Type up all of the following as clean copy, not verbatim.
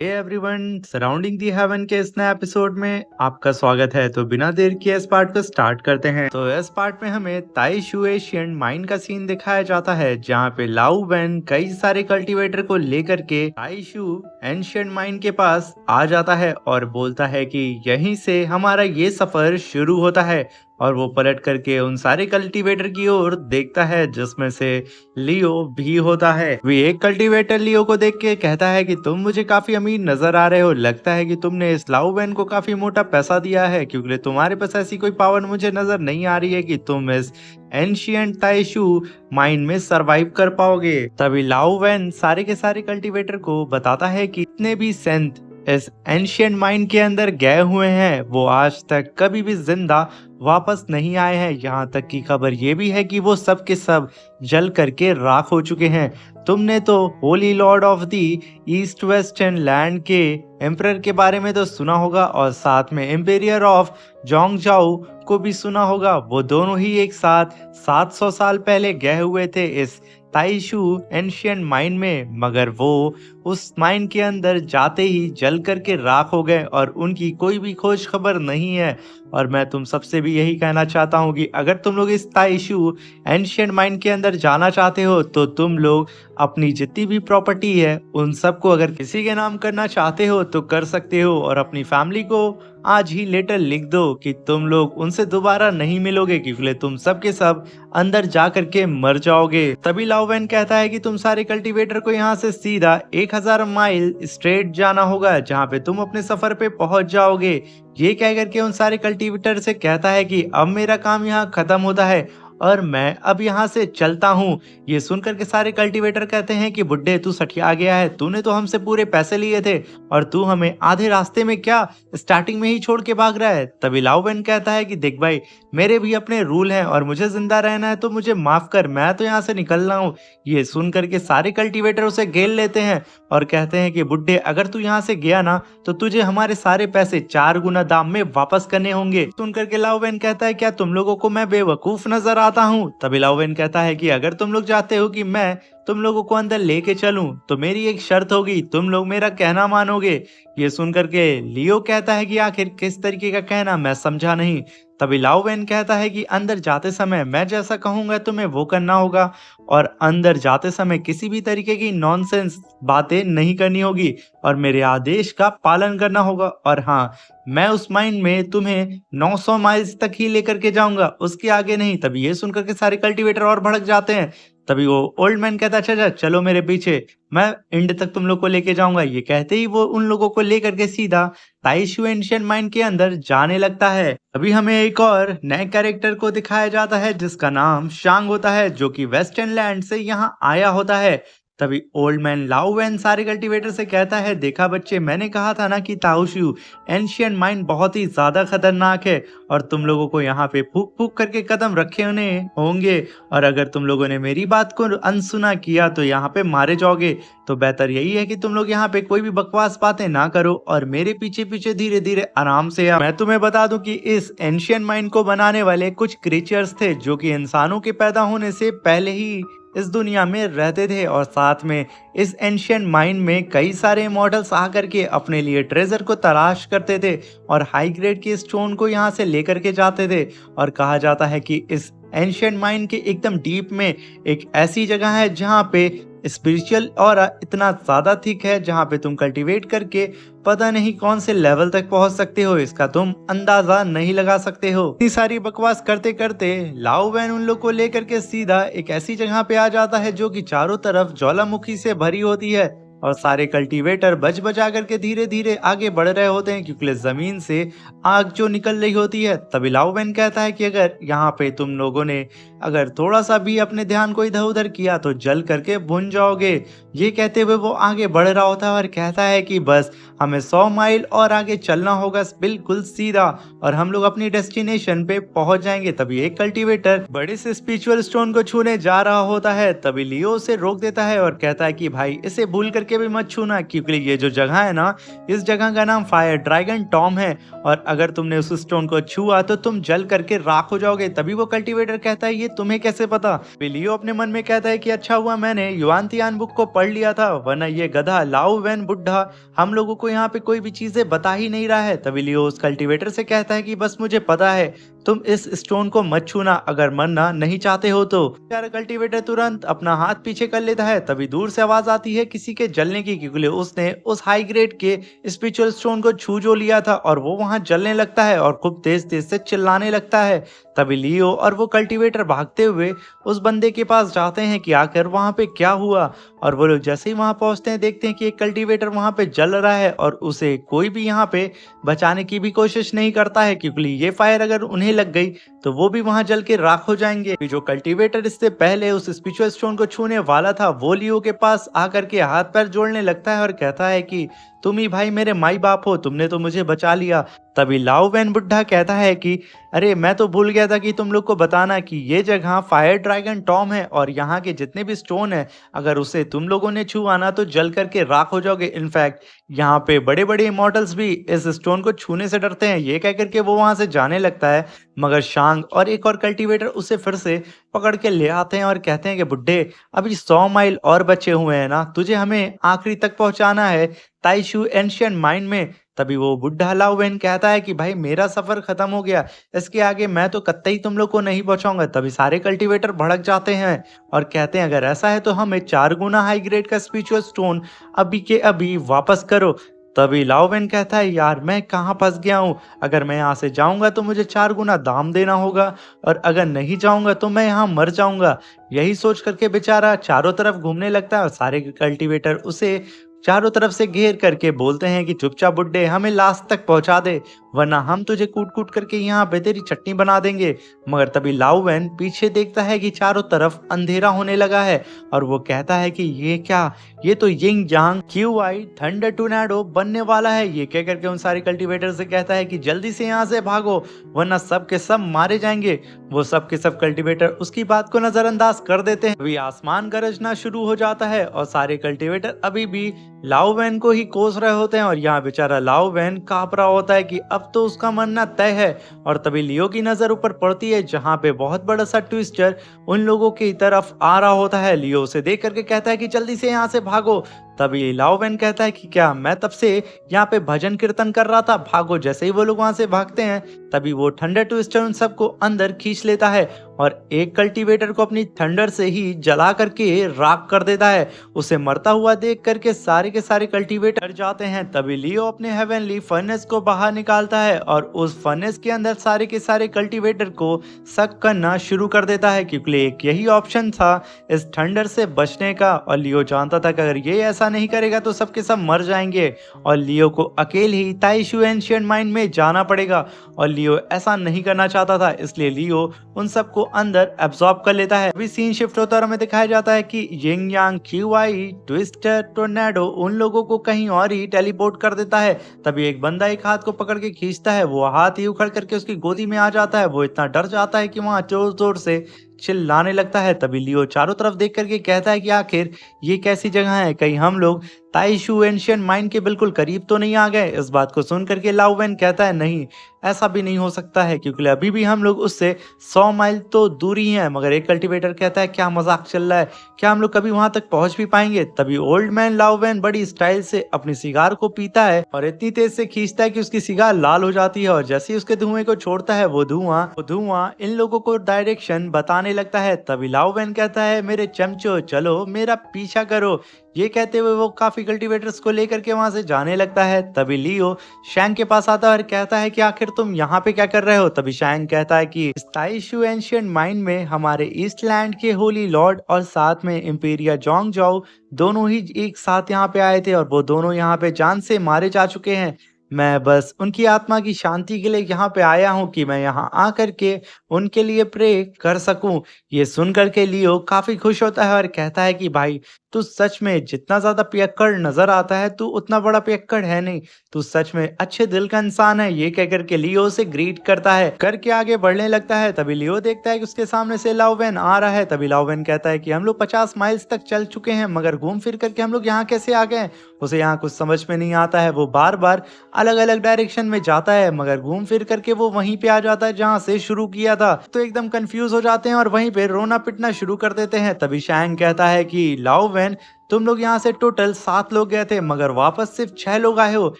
Hey everyone, surrounding दी haven के इस नए एपिसोड में आपका स्वागत है। तो बिना देर किए इस पार्ट को स्टार्ट करते हैं। तो इस पार्ट में हमें ताई शू एशियन माइन का सीन दिखाया जाता है, जहाँ पे लाउ वेन कई सारे कल्टीवेटर को लेकर के ताई शू एंशियंट माइन के पास आ जाता है और बोलता है कि यहीं से हमारा ये सफर शुरू होता है। और वो पलट करके उन सारे कल्टीवेटर की ओर देखता है, जिसमें से लियो भी होता है। वे एक कल्टीवेटर लियो को देख के कहता है कि तुम मुझे काफी अमीर नजर आ रहे हो, लगता है कि तुमने इस लाउवेन को काफी मोटा पैसा दिया है, क्योंकि तुम्हारे पास ऐसी कोई पावर मुझे नजर नहीं आ रही है कि तुम इस एंशियंट ताइशू माइन में सरवाइव कर पाओगे। तभी लाउवेन सारे के सारे कल्टीवेटर को बताता है कि इतने भी सेंथ इस एंशियंट माइन के अंदर गए हुए हैं, वो आज तक कभी भी जिंदा वापस नहीं आए हैं। यहाँ तक की खबर ये भी है कि वो सब के सब जल करके राख हो चुके हैं। तुमने तो Holi Lord of the east western land के एम्परर के बारे में तो सुना होगा, और साथ में एम्पेरियर ऑफ जोंगजाओ को भी सुना होगा। वो दोनों ही एक साथ 700 साल पहले गए हुए थे इस ताइशू एंशियंट माइन में, मगर वो उस माइन के अंदर जाते ही जल करके राख हो गए और उनकी कोई भी खोज खबर नहीं है। और मैं तुम सबसे भी यही कहना चाहता हूँ कि अगर तुम लोग इस ताइशू एंशियंट माइन के अंदर जाना चाहते हो, तो तुम लोग अपनी जितनी भी प्रॉपर्टी है उन सबको अगर किसी के नाम करना चाहते हो तो कर सकते हो, और अपनी फैमिली को आज ही लेटर लिख दो कि तुम लोग उनसे दोबारा नहीं मिलोगे, क्योंकि तुम सब के सब अंदर जा करके मर जाओगे। तभी लाउवेन कहता है कि तुम सारे कल्टीवेटर को यहाँ से सीधा 1000 माइल स्ट्रेट जाना होगा, जहाँ पे तुम अपने सफर पे पहुंच जाओगे। ये कह करके उन सारे कल्टीवेटर से कहता है कि अब मेरा काम यहाँ खत्म होता है और मैं अब यहाँ से चलता हूँ। ये सुनकर के सारे कल्टीवेटर कहते हैं कि बुड्ढे, तू सठिया गया है, तूने तो हमसे पूरे पैसे लिए थे और तू हमें आधे रास्ते में क्या स्टार्टिंग में ही छोड़ के भाग रहा है। तभी लाउवेन कहता है कि देख भाई, मेरे भी अपने रूल हैं और मुझे जिंदा रहना है, तो मुझे माफ कर, मैं तो यहाँ से निकल रहा हूँ। ये सुन करके सारे कल्टीवेटर उसे घेर लेते हैं और कहते हैं कि बुड्ढे, अगर तू यहाँ से गया ना तो तुझे हमारे सारे पैसे 4 गुना दाम में वापस करने होंगे। सुन करके लाउवेन कहता है, क्या तुम लोगों को मैं बेवकूफ नजर आता हूँ? तभी लाउवेन कहता है कि अगर तुम लोग चाहते हो कि मैं तुम लोगों को अंदर लेके चलूं, तो मेरी एक शर्त होगी, तुम लोग मेरा कहना मानोगे। ये सुन करके लियो कहता है कि आखिर किस तरीके का कहना, मैं समझा नहीं। तभी लाउवेन कहता है कि अंदर जाते समय मैं जैसा कहूंगा तुम्हें वो करना होगा, और अंदर जाते समय किसी भी तरीके की नॉनसेंस बातें नहीं करनी होगी और मेरे आदेश का पालन करना होगा। और हाँ, मैं उस माइन में तुम्हें 900 माइल्स तक ही लेकर के जाऊंगा, उसके आगे नहीं। तभी ये सुनकर के सारे कल्टीवेटर और भड़क जाते हैं। तभी वो ओल्ड मैन कहता है, अच्छा चलो मेरे पीछे, मैं एंड तक तुम लोग को लेके जाऊंगा। ये कहते ही वो उन लोगों को लेकर के सीधा ताइशू एंशियंट माइन के अंदर जाने लगता है। अभी हमें एक और नए कैरेक्टर को दिखाया जाता है, जिसका नाम शांग होता है, जो कि वेस्टर्न लैंड से यहाँ आया होता है। तभी ओल्ड मैन लाउवेन सारे कल्टीवेटर से कहता है, देखा बच्चे, मैंने कहा था ना कि ताओशू एंशियंट माइन बहुत ही ज्यादा खतरनाक है और तुम लोगों को यहाँ पे फूक फूक करके कदम रखे होंगे, और अगर तुम लोगों ने मेरी बात को अनसुना किया तो यहाँ पे मारे जाओगे। तो बेहतर यही है कि तुम लोग यहाँ पे कोई भी बकवास बातें ना करो और मेरे पीछे पीछे धीरे धीरे आराम से आओ। मैं तुम्हें बता दूं कि इस एंशियंट माइन को बनाने वाले कुछ क्रिएचर्स थे, जो कि इंसानों के पैदा होने से पहले ही इस दुनिया में रहते थे, और साथ में इस एंशियंट माइन में कई सारे मॉडल्स आकर के अपने लिए ट्रेजर को तलाश करते थे और हाई ग्रेड के स्टोन को यहाँ से लेकर के जाते थे। और कहा जाता है कि इस एंशियंट माइन के एकदम डीप में एक ऐसी जगह है जहाँ पे स्पिरिचुअल और इतना ज्यादा थिक है, जहाँ पे तुम कल्टीवेट करके पता नहीं कौन से लेवल तक पहुंच सकते हो, इसका तुम अंदाजा नहीं लगा सकते हो। इतनी सारी बकवास करते करते लाउवेन उन लोग को लेकर के सीधा एक ऐसी जगह पे आ जाता है, जो कि चारों तरफ ज्वालामुखी से भरी होती है, और सारे कल्टीवेटर बज बजा करके धीरे धीरे आगे बढ़ रहे होते हैं, क्योंकि जमीन से आग जो निकल रही होती है। तभी लाउवेन कहता है कि अगर यहाँ पे तुम लोगों ने अगर थोड़ा सा भी अपने ध्यान को इधर उधर किया तो जल करके भुन जाओगे। ये कहते हुए वो आगे बढ़ रहा होता है और कहता है कि बस हमें 100 माइल और आगे चलना होगा, बिल्कुल सीधा, और हम लोग अपनी डेस्टिनेशन पे पहुंच जाएंगे। तभी एक कल्टीवेटर बड़े से स्पिरिचुअल स्टोन को छूने जा रहा होता है। तभी लियो उसे रोक देता है और कहता है कि भाई, इसे भूल करके भी मत छूना, क्योंकि ये जो जगह है ना, इस जगह का नाम फायर ड्रैगन टॉम है, और अगर तुमने उस स्टोन को छुआ तो तुम जल करके राख हो जाओगे। तभी वो कल्टीवेटर कहता है, ये तुम्हें कैसे पता? लियो अपने मन में कहता है कि अच्छा हुआ मैंने युआन तियान बुक को पढ़ पढ़ लिया था, वरना ये गधा लाओ वैन बुड्ढा हम लोगों को यहाँ पे कोई भी चीजें बता ही नहीं रहा है। तभी लियो उस कल्टीवेटर से कहता है कि बस मुझे पता है, तुम इस स्टोन को मत छूना अगर मरना नहीं चाहते हो तो। बेचारा कल्टीवेटर तुरंत अपना हाथ पीछे कर लेता है। तभी दूर से आवाज आती है किसी के जलने की, क्योंकि उसने उस हाई ग्रेड के स्पिरिचुअल स्टोन को छू जो लिया था और वो वहां जलने लगता है और खूब तेज तेज से चिल्लाने लगता है। तभी लियो और वो कल्टीवेटर भागते हुए उस बंदे के पास जाते हैं कि आखिर वहां पे क्या हुआ। और वो लोग जैसे ही वहां पहुंचते हैं देखते हैं कि एक कल्टीवेटर वहां पे जल रहा है और उसे कोई भी यहाँ पे बचाने की भी कोशिश नहीं करता है, क्योंकि ये फायर अगर उन्हें लग गई तो वो भी वहां जल के राख हो जाएंगे। जो कल्टीवेटर इससे पहले उस स्पिरिचुअल स्टोन को छूने वाला था वो लियो के पास आकर के हाथ पैर जोड़ने लगता है और कहता है कि तुम ही भाई मेरे माई बाप हो, तुमने तो मुझे बचा लिया। तभी लाओ वैन बुड्ढा कहता है कि अरे मैं तो भूल गया था कि तुम लोग को बताना कि ये जगह फायर ड्रैगन टॉम है और यहाँ के जितने भी स्टोन है अगर उसे तुम लोगों ने छुआ ना तो जल करके राख हो जाओगे। इनफैक्ट यहाँ पे बड़े बड़े इमॉर्टल्स भी इस स्टोन को छूने से डरते हैं। ये कह करके वो वहां से जाने लगता है, मगर शांग और एक और कल्टीवेटर उसे फिर से पकड़ के ले आते हैं और कहते हैं कि बुड्ढे अभी 100 माइल और बचे हुए हैं ना, तुझे हमें आखिरी तक पहुंचाना है ताइशू एंशियंट माइन में। तभी वो बुड्ढा लाओ वैन कहता है कि भाई मेरा सफर खत्म हो गया, इसके आगे मैं तो कतई तुम लोग को नहीं पहुंचाऊंगा। तभी सारे कल्टीवेटर भड़क जाते हैं और कहते हैं अगर ऐसा है तो हमें 4 गुना हाई ग्रेड का स्पिरिचुअल स्टोन अभी के अभी वापस करो। तभी लाओ वैन कहता है यार मैं कहाँ फंस गया हूँ, अगर मैं यहाँ से जाऊंगा तो मुझे 4 गुना दाम देना होगा और अगर नहीं जाऊंगा तो मैं यहाँ मर जाऊंगा। यही सोच करके बेचारा चारों तरफ घूमने लगता है और सारे कल्टीवेटर उसे चारों तरफ से घेर करके बोलते हैं कि चुपचाप बुड्ढे हमें लास्ट तक पहुंचा दे, वरना हम तुझे कूट कूट करके यहाँ पे तेरी चटनी बना देंगे। मगर तभी लाओ वैन पीछे देखता है कि चारों तरफ अंधेरा होने लगा है और वो कहता है कि ये क्या, ये तो यिंग यांग क्यूआई थंडर टोर्नेडो बनने वाला है। ये कह करके उन सारे कल्टीवेटर से कहता है कि जल्दी से यहाँ से भागो वरना सब के सब मारे जाएंगे। वो सब के सब कल्टीवेटर उसकी बात को नजरअंदाज कर देते हैं। अभी आसमान गरजना शुरू हो जाता है और सारे कल्टीवेटर अभी भी लाओ वैन को ही कोस रहे होते हैं और यहाँ बेचारा लाओ वैन कांप रहा होता है कि अब तो उसका मरना तय है। और तभी लियो की नजर ऊपर पड़ती है जहाँ पे बहुत बड़ा सा ट्विस्टर उन लोगों की तरफ आ रहा होता है। लियो उसे देख करके कहता है कि जल्दी से यहाँ से भागो। तभी लाओ वैन कहता है कि क्या मैं तब से यहाँ पे भजन कीर्तन कर रहा था, भागो। जैसे ही वो लोग वहां से भागते हैं तभी वो थंडर ट्विस्टर उन सबको अंदर खींच लेता है और एक कल्टीवेटर को अपनी थंडर से ही जला करके राख कर देता है। उसे मरता हुआ देख करके सारे के सारे कल्टीवेटर जाते हैं। तभी लियो अपने हेवनली फर्नेस को बाहर निकालता है और उस फर्नेस के अंदर सारे के सारे कल्टीवेटर को सक करना शुरू कर देता है, क्योंकि एक यही ऑप्शन था इस थंडर से बचने का। और लियो जानता था कि अगर ये ऐसा नहीं करेगा तो सबके सब मर जाएंगे और लियो को अकेले ही ताइशू एंशिएंट माइन में जाना पड़ेगा। और लियो ऐसा नहीं करना चाहता था, इसलिए लियो उन सबको अंदर एब्जॉर्ब कर लेता है। अभी सीन शिफ्ट होता है और हमें दिखाया जाता है कि यिंग यांग क्यूआई ट्विस्टर टोर्नेडो उन लोगों को कहीं और ही टेलीपोर्ट कर देता है। तभी एक बंदा एक हाथ को पकड़ के खींचता है, वो हाथ ही उखड़ करके उसकी गोदी में आ जाता है। वो इतना डर जाता है कि वहां जोर जोर से चिल्लाने लगता है। तभी लियो चारों तरफ देख करके कहता है कि आखिर ये कैसी जगह है, कहीं हम लोग ताइशू एंशिएंट माइन के बिल्कुल करीब तो नहीं आ गए। इस बात को सुन करके लाओ वैन कहता है नहीं, ऐसा भी नहीं हो सकता है, क्योंकि अभी भी हम लोग उससे 100 माइल तो दूरी हैं। मगर एक कल्टीवेटर कहता है क्या मजाक चल रहा है, क्या हम लोग कभी वहां तक पहुंच भी पाएंगे। तभी ओल्ड मैन लाओ वैन बड़ी स्टाइल से अपनी सिगार को पीता है और इतनी तेज से खींचता है कि उसकी सिगार लाल हो जाती है और जैसे ही उसके धुएं को छोड़ता है वो धुआं इन लोगों को डायरेक्शन बताने लगता है। तभी लाओ वैन कहता है मेरे चमचो चलो मेरा पीछा करो। ये कहते हुए वो काफी कल्टीवेटर्स को लेकर के वहां से जाने लगता है। तभी लियो शैंग के पास आता है और कहता है कि आखिर तुम यहाँ पे क्या कर रहे हो। तभी शैंग कहता है कि ताइशू एंशिएंट माइन में हमारे ईस्टलैंड के होली लॉर्ड और साथ में इंपीरिया जोंग जाओ दोनों ही एक साथ यहाँ पे आए थे और वो दोनों यहाँ पे जान से मारे जा चुके हैं। मैं बस उनकी आत्मा की शांति के लिए यहाँ पे आया हूँ कि मैं यहाँ आकर के उनके लिए प्रे कर सकूं। ये सुन करके लियो काफी खुश होता है और कहता है कि भाई तू सच में जितना ज्यादा पियक्कड़ नजर आता है तू उतना बड़ा पियक्कड़ है नहीं, तू सच में अच्छे दिल का इंसान है। ये कहकर के लियो उसे ग्रीट करता है, करके आगे बढ़ने लगता है। तभी लियो देखता है कि उसके सामने से लाओ वैन आ रहा है। तभी लाओ वैन कहता है कि हम लोग 50 माइल्स तक चल चुके हैं मगर घूम फिर करके हम लोग यहाँ कैसे आ गए। उसे यहाँ कुछ समझ में नहीं आता है, वो बार बार अलग अलग डायरेक्शन में जाता है मगर घूम फिर करके वो वहीं पे आ जाता है जहाँ से शुरू किया था। तो एकदम कंफ्यूज हो जाते हैं और वहीं पे रोना पिटना शुरू कर देते हैं। तभी शैंग कहता है कि लाओ वैन तुम लोग यहाँ से टोटल 7 लोग गए थे मगर वापस सिर्फ 6 लोग आए हो।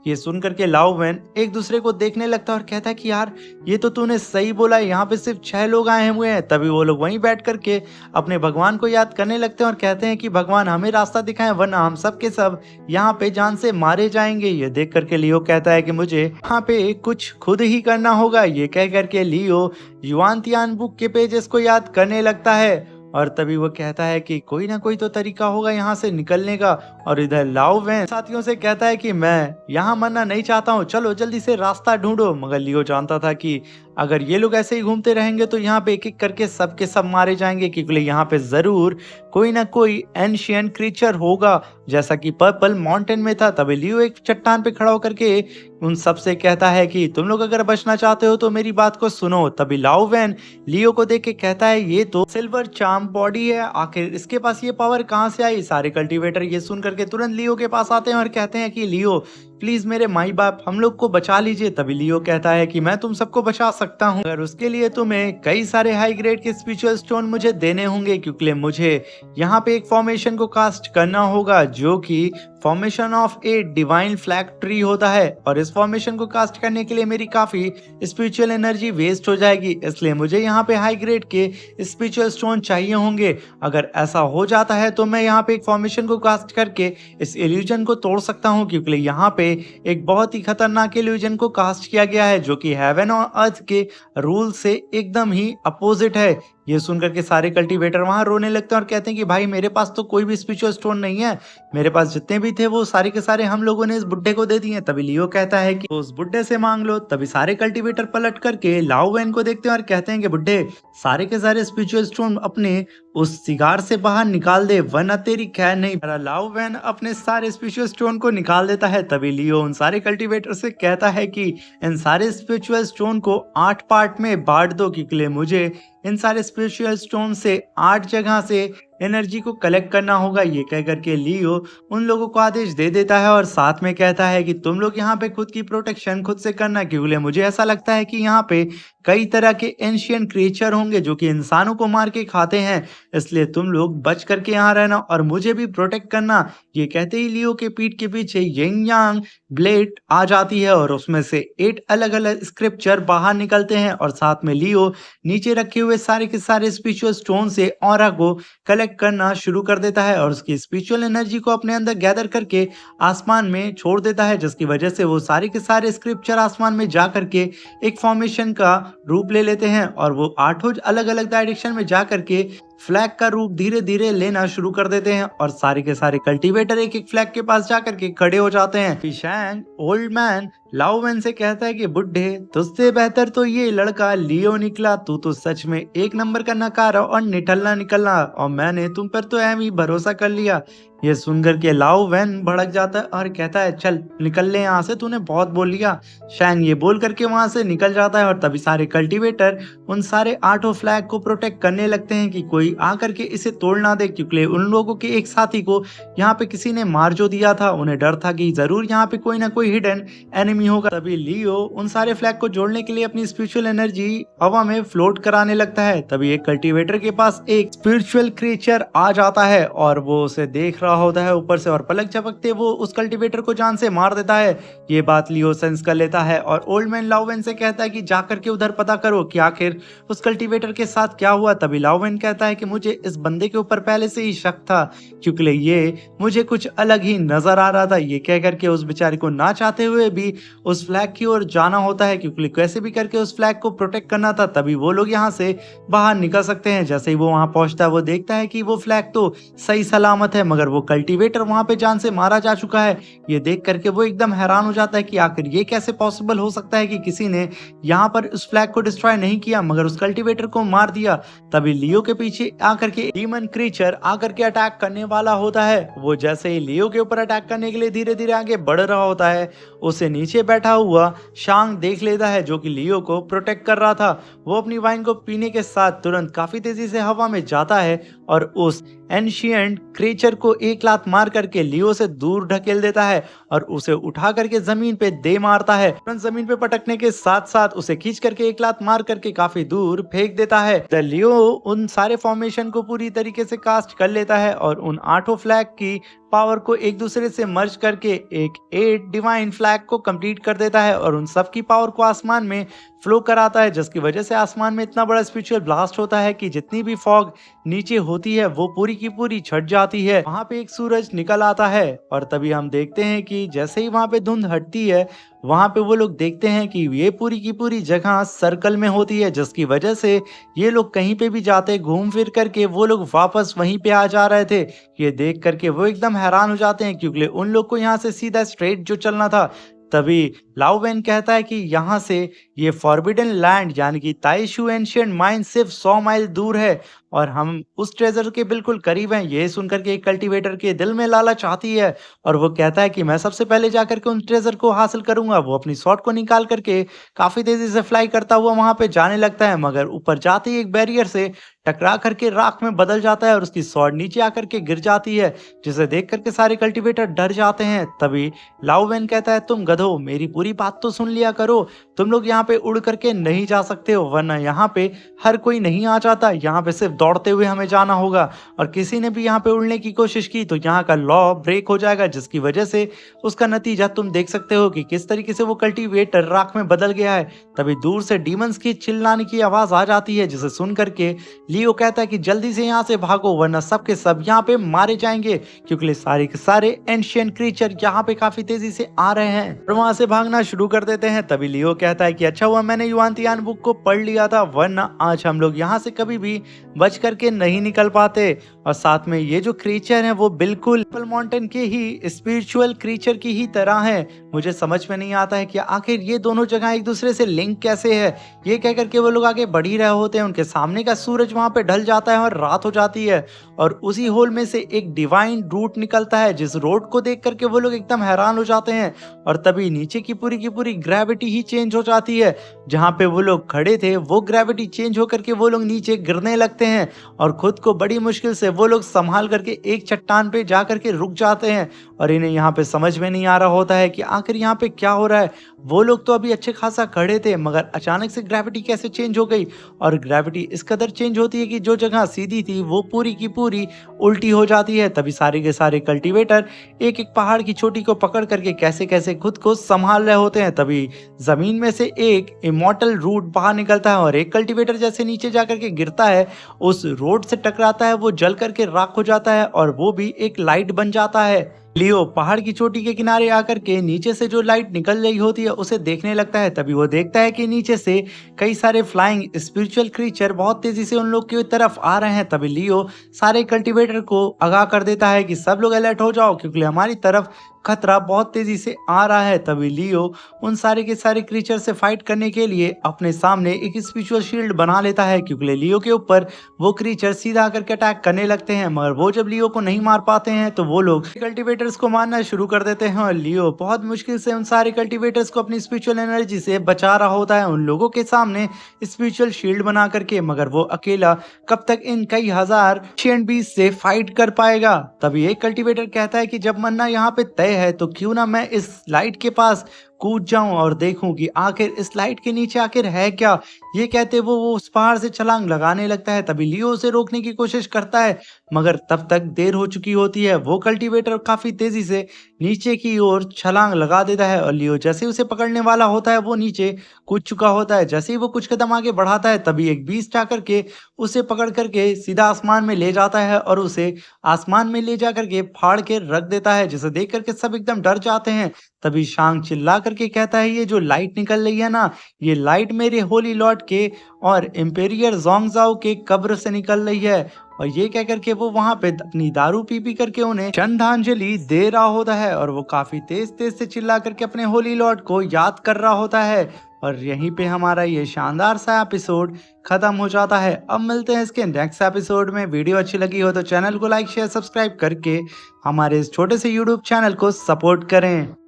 ये सुन करके लाओ वैन एक दूसरे को देखने लगता है और कहता है कि यार ये तो तूने सही बोला है, यहाँ पे सिर्फ 6 लोग आए हुए हैं। तभी वो लोग वहीं बैठ करके अपने भगवान को याद करने लगते हैं और कहते हैं कि भगवान हमें रास्ता दिखाएं वरना हम सब के सब यहाँ पे जान से मारे जाएंगे। ये देख करके लियो कहता है कि मुझे यहाँ पे कुछ खुद ही करना होगा। ये कह करके लियो युआन तियान बुक के पेजेस को याद करने लगता है और तभी वो कहता है कि कोई ना कोई तो तरीका होगा यहाँ से निकलने का। और इधर लाओ वैन साथियों से कहता है कि मैं यहाँ मरना नहीं चाहता हूँ, चलो जल्दी से रास्ता ढूंढो। मगर लियो जानता था कि अगर ये लोग ऐसे ही घूमते रहेंगे तो यहाँ पे एक एक करके सब के सब मारे जाएंगे, क्योंकि यहाँ पे जरूर कोई ना कोई एंशियंट क्रीचर होगा जैसा कि पर्पल माउंटेन में था। तभी लियो एक चट्टान पे खड़ा होकर के उन सब से कहता है कि तुम लोग अगर बचना चाहते हो तो मेरी बात को सुनो। तभी लाओ वैन लियो को देख के कहता है ये तो सिल्वर चार्म बॉडी है, आखिर इसके पास ये पावर कहाँ से आई। सारे कल्टीवेटर ये सुन करके तुरंत लियो के पास आते हैं और कहते हैं कि लियो प्लीज मेरे माई बाप हम लोग को बचा लीजिए। तभी लियो कहता है कि मैं तुम सबको बचा सकता हूँ, अगर उसके लिए तुम्हें कई सारे हाई ग्रेड के स्पिरिचुअल स्टोन मुझे देने होंगे, क्योंकि मुझे यहाँ पे एक फॉर्मेशन को कास्ट करना होगा जो कि formation of a divine flag tree होता है। और इस फॉर्मेशन को कास्ट करने के लिए मेरी काफी स्पिरिचुअल एनर्जी वेस्ट हो जाएगी, इसलिए मुझे यहाँ पे हाई ग्रेड के स्पिरिचुअल स्टोन चाहिए होंगे। अगर ऐसा हो जाता है तो मैं यहाँ पे एक फॉर्मेशन को कास्ट करके इस इल्यूजन को तोड़ सकता हूँ, क्योंकि यहाँ पे एक बहुत ही खतरनाक इल्यूजन को कास्ट किया गया है जो कि हेवन और अर्थ के रूल से एकदम ही अपोजिट है। ये सुनकर के सारे कल्टीवेटर वहां रोने लगते हैं और कहते हैं कि भाई मेरे पास तो कोई भी स्पिरिचुअल स्टोन नहीं है, मेरे पास जितने भी थे वो सारे के सारे हम लोगों ने इस बुड्ढे को दे दिए। तभी लियो कहता है कि उस बुड्ढे से मांग लो। तभी सारे कल्टीवेटर पलट करके लाओ वैन को देखते हैं और कहते हैं कि बुड्ढे सारे के सारे स्पिरिचुअल स्टोन अपने उस सिगार से बाहर निकाल दे वरना तेरी खैर नहीं। लाओ वैन अपने सारे स्पिरिचुअल स्टोन को निकाल देता है। तभी लियो उन सारे कल्टीवेटर से कहता है कि इन सारे स्पिरिचुअल स्टोन को 8 पार्ट में बांट दो, क्योंकि मुझे इन सारे स्पिरिचुअल स्टोन से 8 जगह से एनर्जी को कलेक्ट करना होगा। ये कह करके लियो उन लोगों को आदेश दे देता है और साथ में कहता है कि तुम लोग यहाँ पे खुद की प्रोटेक्शन खुद से करना, क्योंकि मुझे ऐसा लगता है कि यहाँ पे कई तरह के एंशियंट क्रिएचर होंगे जो कि इंसानों को मार के खाते हैं, इसलिए तुम लोग बच करके यहाँ रहना और मुझे भी प्रोटेक्ट करना। ये कहते ही लियो के पीठ के पीछे यिंग यांग ब्लेड आ जाती है और उसमें से 8 अलग अलग स्क्रिप्चर बाहर निकलते हैं और साथ में लियो नीचे रखे हुए सारे के सारे स्पिरिचुअल स्टोन से ऑरा को कलेक्ट करना शुरू कर देता है और उसकी स्पिरिचुअल एनर्जी को अपने अंदर गैदर करके आसमान में छोड़ देता है, जिसकी वजह से वो सारे के सारे स्क्रिप्चर आसमान में जा करके एक फॉर्मेशन का रूप ले लेते हैं और वो 8 अलग अलग डायरेक्शन में जा करके फ्लैग का रूप धीरे धीरे लेना शुरू कर देते हैं और सारे के सारे कल्टीवेटर एक एक फ्लैग के पास जाकर के खड़े हो जाते हैं। शैंग ओल्ड मैन लाओ वैन से कहता है कि बुड्ढे तुझसे बेहतर तो ये लड़का लियो निकला, तू तो सच में एक नंबर का नकारा और निठल्ला निकलना, और मैंने तुम पर तो एम ही भरोसा कर लिया। ये सुनकर के लाओ वैन भड़क जाता है और कहता है चल निकल ले यहाँ से, तूने बहुत बोल लिया। शैंग ये बोल करके वहां से निकल जाता है और तभी सारे कल्टीवेटर उन सारे 8 फ्लैग को प्रोटेक्ट करने लगते हैं कि कोई आकर के इसे तोड़ ना दे, क्योंकि उन लोगों के एक साथी को यहाँ पे किसी ने मार जो दिया था। उन्हें डर था कि जरूर यहाँ पे कोई ना कोई हिडन एनिमी होगा। तभी लियो उन सारे फ्लैग को जोड़ने के लिए अपनी स्पिरिचुअल एनर्जी हवा में फ्लोट कराने लगता है। तभी एक कल्टीवेटर के पास एक स्पिरिचुअल क्रिएचर आ जाता है और वो उसे देख रहा होता है ऊपर से और पलक झपकते वो उस कल्टीवेटर को जान से मार देता है। ये बात लियो सेंस कर लेता है और ओल्ड मैन लाओवेन से कहता है कि जाकर के उधर पता करो कि आखिर उस कल्टीवेटर के साथ क्या हुआ। तभी लाओवेन कहता है कि मुझे इस बंदे के ऊपर पहले से ही शक था, क्योंकि ये मुझे कुछ अलग ही नजर आ रहा था। ये कह करके उस बेचारे को ना चाहते हुए भी उस फ्लैग की ओर जाना होता है, क्योंकि कैसे भी करके उस फ्लैग को प्रोटेक्ट करना था, तभी वो लोग यहाँ से बाहर निकल सकते हैं। जैसे ही वो वहां पहुंचता है वो देखता है कि वो फ्लैग तो सही सलामत है, मगर वो कल्टीवेटर वहां पे जान से मारा जा चुका है। ये देख करके वो एकदम हैरान हो जाता है कि आखिर ये कैसे पॉसिबल हो सकता है कि किसी ने यहाँ पर उस फ्लैग को डिस्ट्रॉय नहीं किया मगर उस कल्टीवेटर को मार दिया। तभी लियो के पीछे आकर के डीमन क्रीचर आकर के अटैक करने वाला होता है। वो जैसे ही लियो के ऊपर अटैक करने के लिए धीरे धीरे आगे बढ़ रहा होता है, उसे नीचे बैठा हुआ शांग देख लेता है जो कि लियो को प्रोटेक्ट कर रहा था। वो अपनी वाइन को पीने के साथ तुरंत काफी तेजी से हवा में जाता है और उस एंशिएंट क्रीचर को एक लात मार करके लियो से दूर ढकेल देता है और उसे उठा करके जमीन पे दे मारता है। तुरंत जमीन पे पटकने के साथ साथ उसे खींच करके एक लात मार करके काफी दूर फेंक देता है। द लियो उन सारे फॉर्मेशन को पूरी तरीके से कास्ट कर लेता है और उन 8 फ्लैग की पावर को एक दूसरे से मर्ज करके एक 8 डिवाइन फ्लैग को कंप्लीट कर देता है और उन सब की पावर को आसमान में फ्लो कराता है, जिसकी वजह से आसमान में इतना बड़ा स्पिरिचुअल ब्लास्ट होता है कि जितनी भी फॉग नीचे होती है वो पूरी की पूरी छट जाती है। वहां पे एक सूरज निकल आता है और तभी हम देखते हैं कि जैसे ही वहां पे धुंध हटती है वहां पे वो लोग देखते हैं कि ये पूरी की पूरी जगह सर्कल में होती है, जिसकी वजह से ये लोग कहीं पे भी जाते घूम फिर करके वो लोग वापस वहीं पे आ जा रहे थे। ये देख करके वो एकदम हैरान हो जाते हैं क्योंकि उन लोग को यहाँ से सीधा स्ट्रेट जो चलना था। तभी लाओ वेन कहता है कि यहाँ से ये फॉरबिडन लैंड यानी कि ताइशू एंशिएंट माइन सिर्फ 100 माइल दूर है और हम उस ट्रेजर के बिल्कुल करीब हैं। ये सुनकर के एक कल्टीवेटर के दिल में लालच आती है और वो कहता है कि मैं सबसे पहले जाकर के उन ट्रेजर को हासिल करूंगा। वो अपनी शॉट को निकाल करके काफी तेजी से फ्लाई करता हुआ वहां पे जाने लगता है, मगर ऊपर जाते ही एक बैरियर से टकरा करके राख में बदल जाता है और उसकी स्वॉर्ड नीचे आकर के गिर जाती है, जिसे देख करके सारे कल्टीवेटर डर जाते हैं। तभी लाओ वेन कहता है, तुम गधो मेरी पूरी बात तो सुन लिया करो, तुम लोग यहाँ पे उड़ करके नहीं जा सकते हो, वरना यहाँ पे हर कोई नहीं आ जाता, यहाँ पे सिर्फ दौड़ते हुए हमें जाना होगा और किसी ने भी यहाँ पे उड़ने की कोशिश की तो यहाँ का लॉ ब्रेक हो जाएगा, जिसकी वजह से उसका नतीजा तुम देख सकते हो कि किस तरीके से वो कल्टीवेटर राख में बदल गया है। तभी दूर से डीमंस की चिल्लाने की आवाज आ जाती है, जिसे सुन करके लियो कहता है कि जल्दी से यहाँ से भागो वरना सब के सब यहाँ पे मारे जाएंगे, क्योंकि सारे के सारे एंशिएंट क्रीचर यहाँ पे काफी तेजी से आ रहे हैं और वहां से भागना शुरू कर देते हैं। तभी लियो कहता है कि अच्छा हुआ मैंने युआनतियान बुक को पढ़ लिया था, वरना आज हम लोग यहाँ से कभी भी बच करके नहीं निकल पाते। और साथ में ये जो क्रीचर हैं वो बिल्कुल एप्पल माउंटेन के ही स्पिरिचुअल क्रीचर की ही तरह हैं। मुझे समझ में नहीं आता है कि आखिर ये दोनों जगह एक दूसरे से लिंक कैसे है। ये कह करके वो लोग आगे बढ़ ही रहे होते हैं, उनके सामने का सूरज वहां पे ढल जाता है और रात हो जाती है और उसी होल में से एक डिवाइन रूट निकलता है, जिस रोड को देख करके वो लोग एकदम हैरान हो जाते हैं। और तभी नीचे की पूरी ग्रेविटी ही चेंज हो जाती है, जहां पे वो लोग खड़े थे वो ग्रेविटी चेंज होकर के वो लोग नीचे गिरने लगते हैं और खुद को बड़ी मुश्किल से वो लोग संभाल करके एक चट्टान पे जा करके रुक जाते हैं। और इन्हें यहाँ पे समझ में नहीं आ रहा होता है कि आखिर यहाँ पे क्या हो रहा है। वो लोग तो अभी अच्छे खासा खड़े थे, मगर अचानक से ग्रेविटी कैसे चेंज हो गई और ग्रेविटी इस कदर चेंज होती है कि जो जगह सीधी थी वो पूरी की पूरी उल्टी हो जाती है। तभी सारे के सारे कल्टीवेटर एक एक पहाड़ की चोटी को पकड़ करके कैसे कैसे खुद को संभाल रहे होते हैं। तभी जमीन में से एक इमॉर्टल रूट बाहर निकलता है और एक कल्टीवेटर जैसे नीचे जाकर के गिरता है, उस रोड से टकराता है, वो जल करके राख हो जाता है और वो भी एक लाइट बन जाता है। लियो पहाड़ की चोटी के किनारे आकर के नीचे से जो लाइट निकल रही होती है उसे देखने लगता है। तभी वो देखता है कि नीचे से कई सारे फ्लाइंग स्पिरिचुअल क्रीचर बहुत तेजी से उन लोग की तरफ आ रहे हैं। तभी लियो सारे कल्टीवेटर को आगाह कर देता है कि सब लोग अलर्ट हो जाओ, क्योंकि हमारी तरफ खतरा बहुत तेजी से आ रहा है। तभी लियो उन सारे के सारे क्रीचर से फाइट करने के लिए अपने सामने एक स्पिरिचुअल शील्ड बना लेता है, क्योंकि लियो के ऊपर वो क्रीचर सीधा करके अटैक करने लगते हैं, मगर वो जब लियो को नहीं मार पाते हैं तो वो लोग कल्टीवेटर्स को मारना शुरू कर देते हैं और लियो बहुत मुश्किल से उन सारे कल्टीवेटर्स को अपनी स्पिरिचुअल एनर्जी से बचा रहा होता है उन लोगों के सामने स्पिरिचुअल शील्ड बना करके, मगर वो अकेला कब तक इन कई हजार एंशिएंट बीस्ट से फाइट कर पाएगा। तभी एक कल्टीवेटर कहता है कि जब मरना यहाँ पे तय है तो क्यों ना मैं इस लाइट के पास कूद जाऊं और देखूं कि आखिर इस लाइट के नीचे आखिर है क्या। ये कहते वो उस पहाड़ से छलांग लगाने लगता है। तभी लियो उसे रोकने की कोशिश करता है, मगर तब तक देर हो चुकी होती है। वो कल्टीवेटर काफी तेजी से नीचे की ओर छलांग लगा देता है और लियो जैसे उसे पकड़ने वाला होता है वो नीचे कूद चुका होता है। जैसे ही वो कुछ कदम आगे बढ़ाता है तभी एक बीस्ट आकर के उसे पकड़ करके सीधा आसमान में ले जाता है और उसे आसमान में ले जा करके फाड़ के रख देता है, जिसे देख करके सब एकदम डर जाते हैं। तभी शांग चिल्ला करके कहता है, ये जो लाइट निकल रही है ना, ये लाइट मेरे होली लॉर्ड के और इंपेरियर जोंगजाओ के कब्र से निकल रही है। और ये कह करके वो वहां पे अपनी दारू पी करके उन्हें श्रद्धांजलि दे रहा होता है और वो काफी तेज तेज से चिल्ला करके अपने होली लॉर्ड को याद कर रहा होता है। और यहीं पे हमारा ये शानदार सा एपिसोड खत्म हो जाता है। अब मिलते हैं इसके नेक्स्ट एपिसोड में। वीडियो अच्छी लगी हो तो चैनल को लाइक शेयर सब्सक्राइब करके हमारे इस छोटे से यूट्यूब चैनल को सपोर्ट करें।